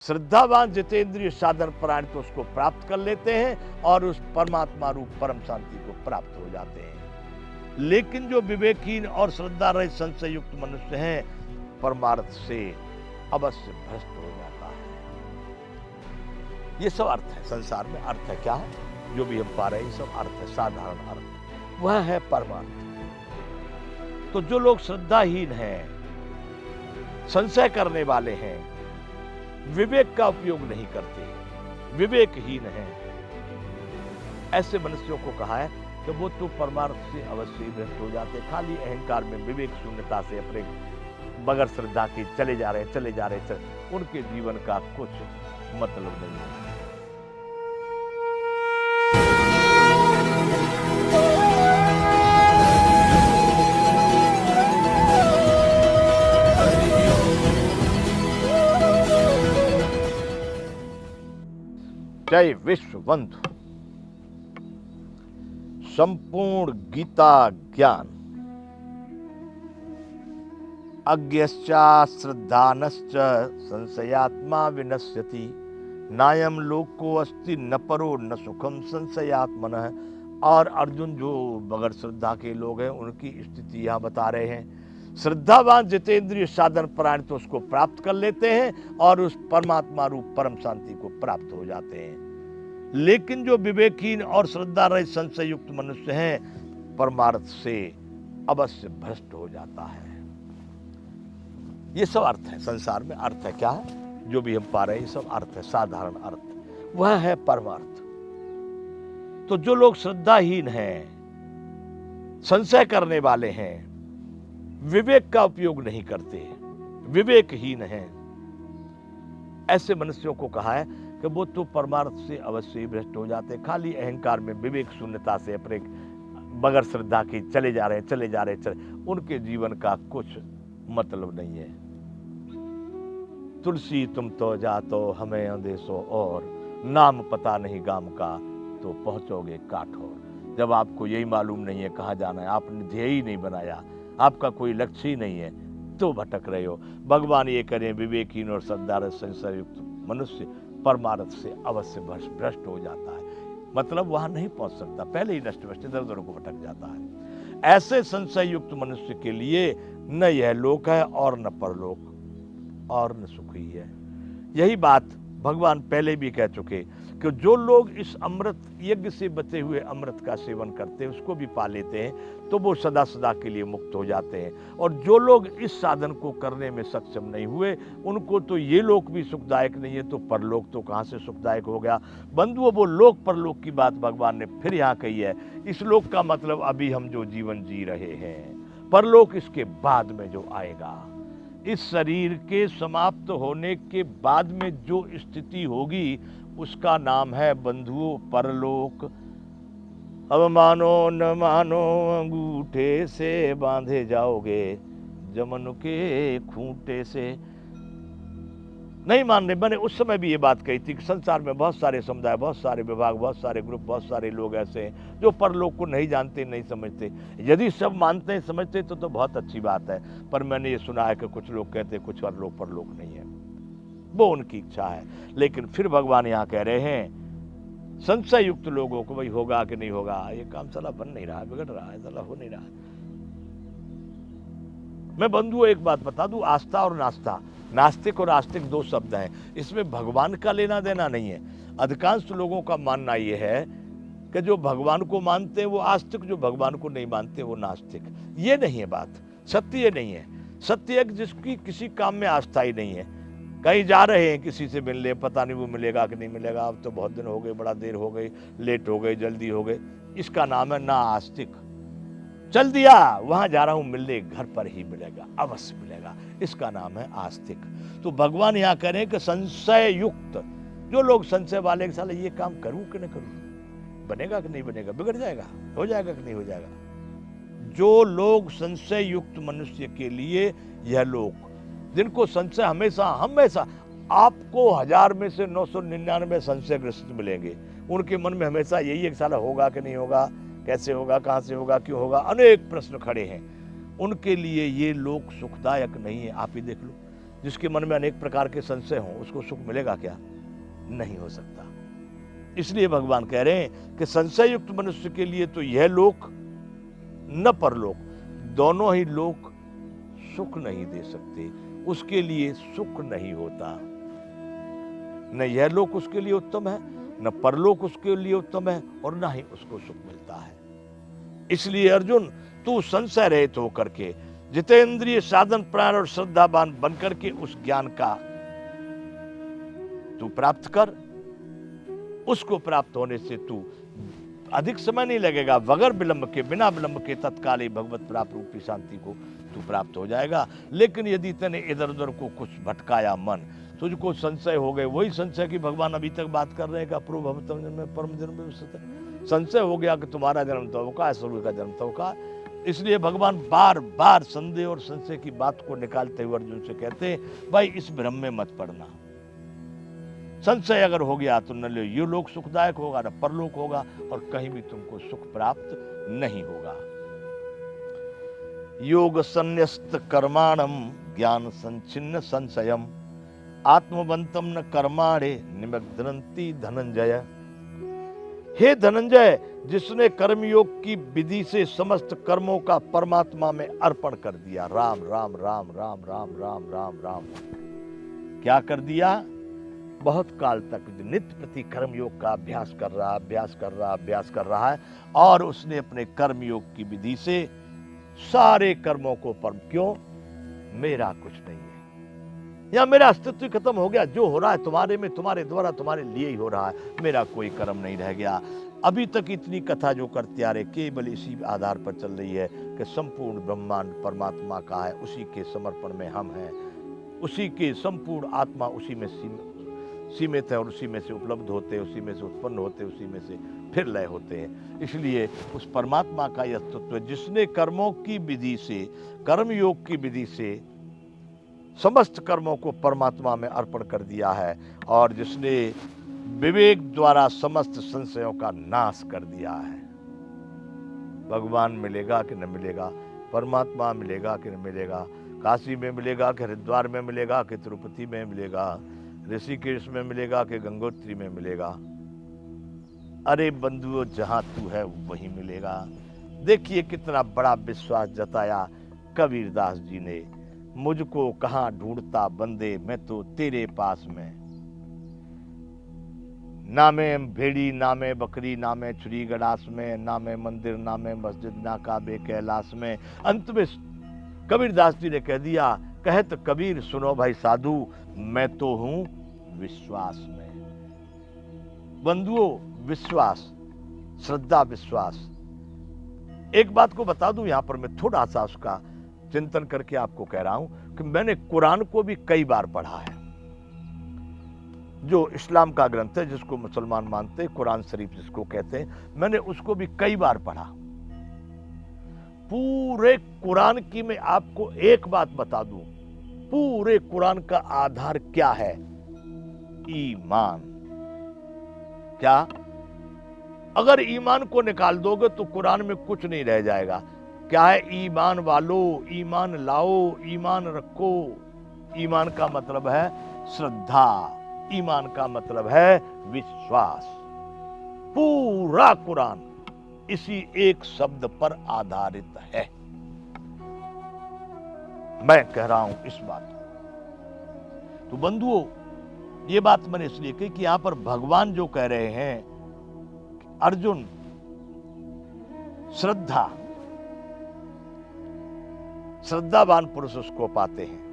श्रद्धावान जितेंद्रिय साधन परायण तो उसको प्राप्त कर लेते हैं और उस परमात्मा रूप परम शांति को प्राप्त हो जाते हैं। लेकिन जो विवेकहीन और श्रद्धा रहित संशय युक्त मनुष्य हैं, परमार्थ से अवश्य भ्रष्ट हो जाता है। ये सब अर्थ है, संसार में अर्थ है क्या है जो भी हम पा रहे हैं, ये सब अर्थ है, साधारण अर्थ वह है परमार्थ। तो जो लोग श्रद्धाहीन हैं, संशय करने वाले हैं, विवेक का उपयोग नहीं करते, विवेकहीन हैं, ऐसे मनुष्यों को कहा है कि वो तो परमार्थ से अवश्य ही भ्रष्ट हो जाते, खाली अहंकार में विवेक शून्यता से अपने बगैर श्रद्धा के चले जा रहे, उनके जीवन का कुछ मतलब नहीं है। जय विश्व बंधु। संपूर्ण गीता ज्ञान अज्ञश्चा श्रद्धानश्च संशयात्मा विनश्यति नायम लोको अस्ति न परो न सुखम संशयात्मनः। और अर्जुन जो बगैर श्रद्धा के लोग हैं उनकी स्थिति यहाँ बता रहे हैं। श्रद्धावान जितेंद्रिय साधन परायण तो उसको प्राप्त कर लेते हैं और उस परमात्मा रूप परम शांति को प्राप्त हो जाते हैं। लेकिन जो विवेकहीन और श्रद्धा रहित संशय युक्त मनुष्य हैं, परमार्थ से अवश्य भ्रष्ट हो जाता है। ये सब अर्थ है, संसार में अर्थ है क्या है जो भी हम पा रहे हैं, ये सब अर्थ है, साधारण अर्थ वह है परमार्थ। तो जो लोग श्रद्धाहीन हैं, संशय करने वाले हैं, विवेक का उपयोग नहीं करते, विवेकहीन हैं, ऐसे मनुष्यों को कहा है कि वो तो परमार्थ से अवश्य ही भ्रष्ट हो जाते, खाली अहंकार में विवेक शून्यता से अपने बगैर श्रद्धा के चले जा रहे, उनके जीवन का कुछ मतलब नहीं है। तुलसी तुम तो जातो हमें अंदेशो और, नाम पता नहीं गाम का तो पहुंचोगे काठोर। जब आपको यही मालूम नहीं है कहाँ जाना है, आपने ध्येय ही नहीं बनाया, आपका कोई लक्ष्य ही नहीं है, तो भटक रहे हो। भगवान ये करें, विवेकहीन और श्रद्धा संशय युक्त मनुष्य परमार्थ से अवश्य भ्रष्ट हो जाता है, मतलब वहां नहीं पहुंच सकता, पहले ही नष्ट भ्रष्ट इधर उधर को भटक जाता है। ऐसे संशय युक्त मनुष्य के लिए न यह लोक है और न परलोक और न सुख ही है। यही बात भगवान पहले भी कह चुके कि जो लोग इस अमृत यज्ञ से बचे हुए अमृत का सेवन करते हैं, उसको भी पा लेते हैं, तो वो सदा सदा के लिए मुक्त हो जाते हैं। और जो लोग इस साधन को करने में सक्षम नहीं हुए, उनको तो ये लोक भी सुखदायक नहीं है, तो परलोक तो कहाँ से सुखदायक हो गया। बंधुओं, वो लोक परलोक की बात भगवान ने फिर यहाँ कही है। इस लोक का मतलब अभी हम जो जीवन जी रहे हैं, परलोक इसके बाद में जो आएगा, इस शरीर के समाप्त होने के बाद में जो स्थिति होगी, उसका नाम है बंधुओं परलोक। अब मानो न मानो अंगूठे से बांधे जाओगे जमन के खूंटे से। नहीं मानने बने। उस समय भी ये बात कही थी कि संसार में बहुत सारे समुदाय, बहुत सारे विभाग, बहुत सारे ग्रुप, बहुत सारे लोग ऐसे हैं जो परलोक को नहीं जानते, नहीं समझते। यदि सब मानते हैं, समझते तो बहुत अच्छी बात है, पर मैंने ये सुना है कि कुछ लोग कहते हैं कुछ परलोक नहीं है, वो उनकी इच्छा है। लेकिन फिर भगवान यहाँ कह रहे हैं संशय युक्त लोगों को, भाई होगा कि नहीं होगा, ये काम साला बन नहीं रहा, बिगड़ रहा है, साला हो नहीं रहा। मैं बंधुओं एक बात बता दूं, आस्था और नास्ता, नास्तिक और आस्तिक दो शब्द हैं, इसमें भगवान का लेना देना नहीं है। अधिकांश लोगों का मानना यह है कि जो भगवान को मानते हैं वो आस्तिक, जो भगवान को नहीं मानते वो नास्तिक। ये नहीं है बात, सत्य ये नहीं है। सत्य है जिसकी किसी काम में आस्था ही नहीं है, कहीं जा रहे हैं किसी से मिलने, पता नहीं वो मिलेगा कि नहीं मिलेगा, अब तो बहुत दिन हो गए, बड़ा देर हो गई, लेट हो गई, जल्दी हो गई, इसका नाम है ना आस्तिक। चल दिया, वहां जा रहा हूं मिलने, घर पर ही मिलेगा, अवश्य मिलेगा, इसका नाम है आस्तिक। तो भगवान यहाँ कह रहे हैं कि संशय युक्त जो लोग संशय वाले के साले ये काम करूं कि नहीं करूं, बनेगा कि नहीं बनेगा, बिगड़ जाएगा, हो जाएगा कि नहीं हो जाएगा। जो लोग संशय युक्त मनुष्य के लिए यह लोग, जिनको संशय हमेशा आपको 1000 में से 999 संशयग्रस्त मिलेंगे, उनके मन में हमेशा यही एक साला होगा कि नहीं होगा, कैसे होगा, कहां से होगा, क्यों होगा, अनेक प्रश्न खड़े हैं। उनके लिए ये लोक सुखदायक नहीं है। आप ही देख लो, जिसके मन में अनेक प्रकार के संशय हों, उसको सुख मिलेगा क्या? नहीं हो सकता। इसलिए भगवान कह रहे हैं कि संशय युक्त मनुष्य के लिए तो यह लोक न परलोक, दोनों ही लोक सुख नहीं दे सकते, उसके लिए सुख नहीं होता। न यह लोक उसके लिए उत्तम है, न परलोक उसके लिए उत्तम है, और न ही उसको सुख मिलता है। इसलिए अर्जुन, तू संशय रहित होकर के जितेंद्रिय साधन प्राण और श्रद्धावान बनकर के उस ज्ञान का तू प्राप्त कर। उसको प्राप्त होने से तू अधिक समय नहीं लगेगा, बगैर विलंब के, बिना विलंब के तत्काल ही भगवत प्राप्त रूपी शांति को तू प्राप्त हो जाएगा। लेकिन यदि तने इधर उधर को कुछ भटकाया मन, तुझको संशय हो गए, वही संशय की भगवान अभी तक बात कर रहे हैं कि अपूर्व भवतम जन्म परम जन्म में संशय हो गया कि तुम्हारा जन्म तो होगा, सूर्य का जन्म तो होगा। इसलिए भगवान बार बार संदेह और संशय की बात को निकालते हुए अर्जुन से कहते हैं, भाई इस भ्रम में मत पड़ना। संशय अगर हो गया तो न ये लोक सुखदायक होगा, न परलोक होगा, और कहीं भी तुमको सुख प्राप्त नहीं होगा। योग संन्यस्त कर्माणम ज्ञान संचिन्न संशयम आत्मवंतम न कर्माणे निमग्नन्ति धनंजय। हे धनंजय, जिसने कर्मयोग की विधि से समस्त कर्मों का परमात्मा में अर्पण कर दिया, राम राम राम राम राम राम राम राम, क्या कर दिया? बहुत काल तक नित्य प्रति कर्मयोग का अभ्यास कर रहा है, और उसने अपने कर्मयोग की विधि से सारे कर्मों को क्यों? मेरा कुछ नहीं है, या मेरा अस्तित्व खत्म हो गया, जो हो रहा है तुम्हारे में, तुम्हारे द्वारा, तुम्हारे लिए ही हो रहा है, मेरा कोई कर्म नहीं रह गया। अभी तक इतनी कथा जो करते आ रहे केवल इसी आधार पर चल रही है कि संपूर्ण ब्रह्मांड परमात्मा का है, उसी के समर्पण में हम हैं, उसी के संपूर्ण आत्मा उसी में सीमित है, और उसी में से उपलब्ध होते हैं, उसी में से उत्पन्न होते हैं, उसी में से फिर लय होते हैं। इसलिए उस परमात्मा का यह तत्व है जिसने कर्मों की विधि से, कर्मयोग की विधि से समस्त कर्मों को परमात्मा में अर्पण कर दिया है, और जिसने विवेक द्वारा समस्त संशयों का नाश कर दिया है। भगवान मिलेगा कि न मिलेगा, परमात्मा मिलेगा कि न मिलेगा, काशी में मिलेगा कि हरिद्वार में मिलेगा कि तिरुपति में मिलेगा, ऋषिकेश में मिलेगा कि गंगोत्री में मिलेगा, अरे बंधुओं जहां तू है वहीं मिलेगा। देखिए कितना बड़ा विश्वास जताया कबीरदास जी ने, मुझको कहां ढूंढता बंदे, मैं तो तेरे पास में, नामे भेड़ी नामे बकरी नामे छुरी गड़ास में, नामे मंदिर नामे मस्जिद ना काबे कैलाश में। अंत में कबीरदास जी ने कह दिया, कहत कबीर सुनो भाई साधु, मैं तो हूं विश्वास में। बंधुओं, विश्वास, श्रद्धा, विश्वास। एक बात को बता दूं, यहां पर मैं थोड़ा सा उसका चिंतन करके आपको कह रहा हूं कि मैंने कुरान को भी कई बार पढ़ा है, जो इस्लाम का ग्रंथ है, जिसको मुसलमान मानते हैं, कुरान शरीफ जिसको कहते हैं, मैंने उसको भी कई बार पढ़ा। पूरे कुरान की मैं आपको एक बात बता दूं, पूरे कुरान का आधार क्या है? ईमान। क्या? अगर ईमान को निकाल दोगे तो कुरान में कुछ नहीं रह जाएगा। क्या है? ईमान वालो, ईमान लाओ, ईमान रखो। ईमान का मतलब है श्रद्धा, ईमान का मतलब है विश्वास। पूरा कुरान इसी एक शब्द पर आधारित है। मैं कह रहा हूं इस बात को। तो बंधुओं, ये बात मैंने इसलिए कही कि यहां पर भगवान जो कह रहे हैं, अर्जुन श्रद्धावान पुरुष उसको पाते हैं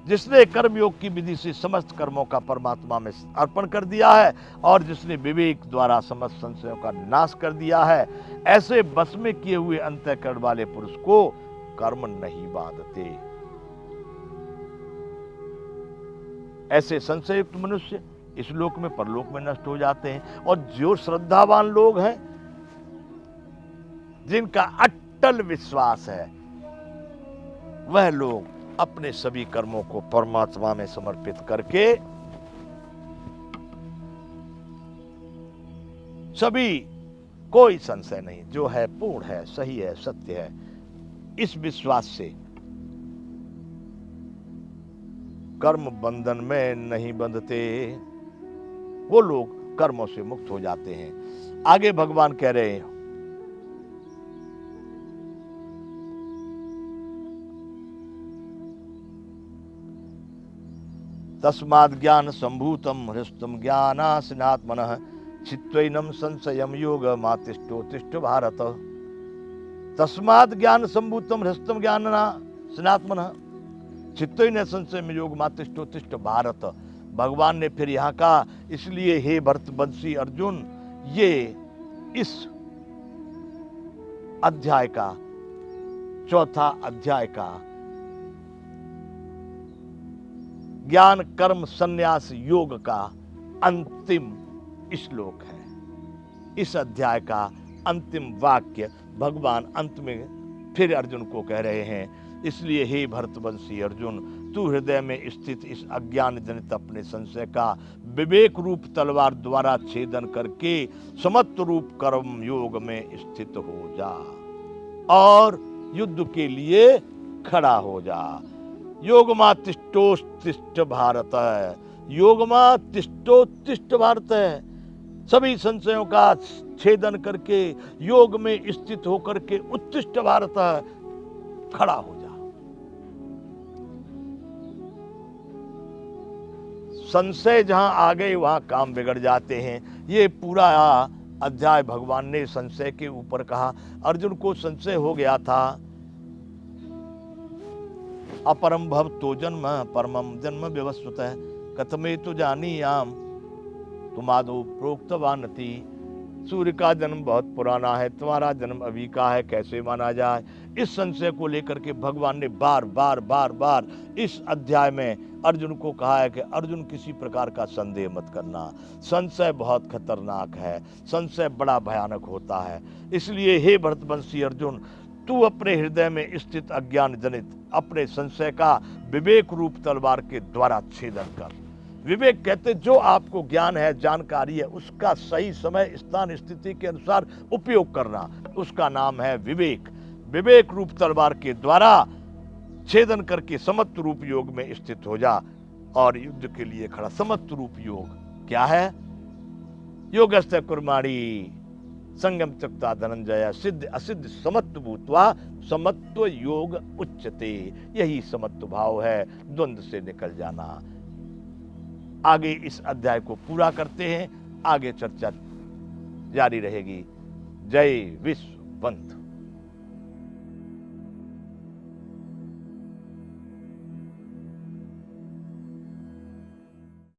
जिसने कर्मयोग की विधि से समस्त कर्मों का परमात्मा में अर्पण कर दिया है, और जिसने विवेक द्वारा समस्त संशयों का नाश कर दिया है। ऐसे बस में किए हुए अंतःकरण वाले पुरुष को कर्म नहीं बांधते। ऐसे संशयुक्त मनुष्य इस लोक में परलोक में नष्ट हो जाते हैं, और जो श्रद्धावान लोग हैं, जिनका अटल विश्वास है, वह लोग अपने सभी कर्मों को परमात्मा में समर्पित करके सभी, कोई संशय नहीं, जो है पूर्ण है, सही है, सत्य है, इस विश्वास से कर्म बंधन में नहीं बंधते, वो लोग कर्मों से मुक्त हो जाते हैं। आगे भगवान कह रहे हैं, तस्माद् ज्ञान संभूतम हृष्टम ज्ञानासिनात्मनः चित्वैनं संशयं योगमातिष्ठोतिष्ठ भारत। तस्माद् ज्ञान संभूतम हृष्टम ज्ञानासिनात्मनः चित्वैनं संशयं योगमातिष्ठोतिष्ठ भारत। भगवान ने फिर यहाँ कहा, इसलिए हे भरतवंशी अर्जुन, ये इस अध्याय का, चौथा अध्याय का ज्ञान कर्म संन्यास योग का अंतिम श्लोक है। इस अध्याय का अंतिम वाक्य भगवान अंत में फिर अर्जुन को कह रहे हैं, इसलिए हे भरतवंशी अर्जुन, तू हृदय में स्थित इस अज्ञान जनित अपने संशय का विवेक रूप तलवार द्वारा छेदन करके समत्व रूप कर्म योग में स्थित हो जा और युद्ध के लिए खड़ा हो जा। योगमा तिष्ठोत्तिष्ठ भारत है, योगमा तिष्ठोत्तिष्ठ भारत है। सभी संशयों का छेदन करके योग में स्थित होकर के उत्तिष्ठ भारत है, खड़ा हो जा। संशय जहां आ गए वहां काम बिगड़ जाते हैं। ये पूरा अध्याय भगवान ने संशय के ऊपर कहा। अर्जुन को संशय हो गया था, अपरम भव तो जन्म परमम जन्म व्यवस्थितः कथमे तो जानीयाम तुमादो प्रोक्तवानति। सूर्य का जन्म बहुत पुराना है, तुम्हारा जन्म अभी का है, कैसे माना जाए। इस संशय को लेकर के भगवान ने बार बार इस अध्याय में अर्जुन को कहा है कि अर्जुन किसी प्रकार का संदेह मत करना। संशय बहुत खतरनाक है, संशय बड़ा भयानक होता है। इसलिए हे भरतवंशी अर्जुन, तू अपने हृदय में स्थित अज्ञान जनित अपने संशय का विवेक रूप तलवार के द्वारा छेदन कर। विवेक कहते जो आपको ज्ञान है, जानकारी है, उसका सही समय स्थान स्थिति के अनुसार उपयोग करना, उसका नाम है विवेक। विवेक रूप तलवार के द्वारा छेदन करके समत्व रूप योग में स्थित हो जा और युद्ध के लिए खड़ा। समत्व रूप योग क्या है? योगस्य कुर्माणी संगम त्यक्त्वा धनंजय सिद्ध असिद्ध समत्व भूत्वा समत्व योग उच्यते। यही समत्व भाव है, द्वंद्व से निकल जाना। आगे इस अध्याय को पूरा करते हैं, आगे चर्चा जारी रहेगी। जय विश्व बंधु।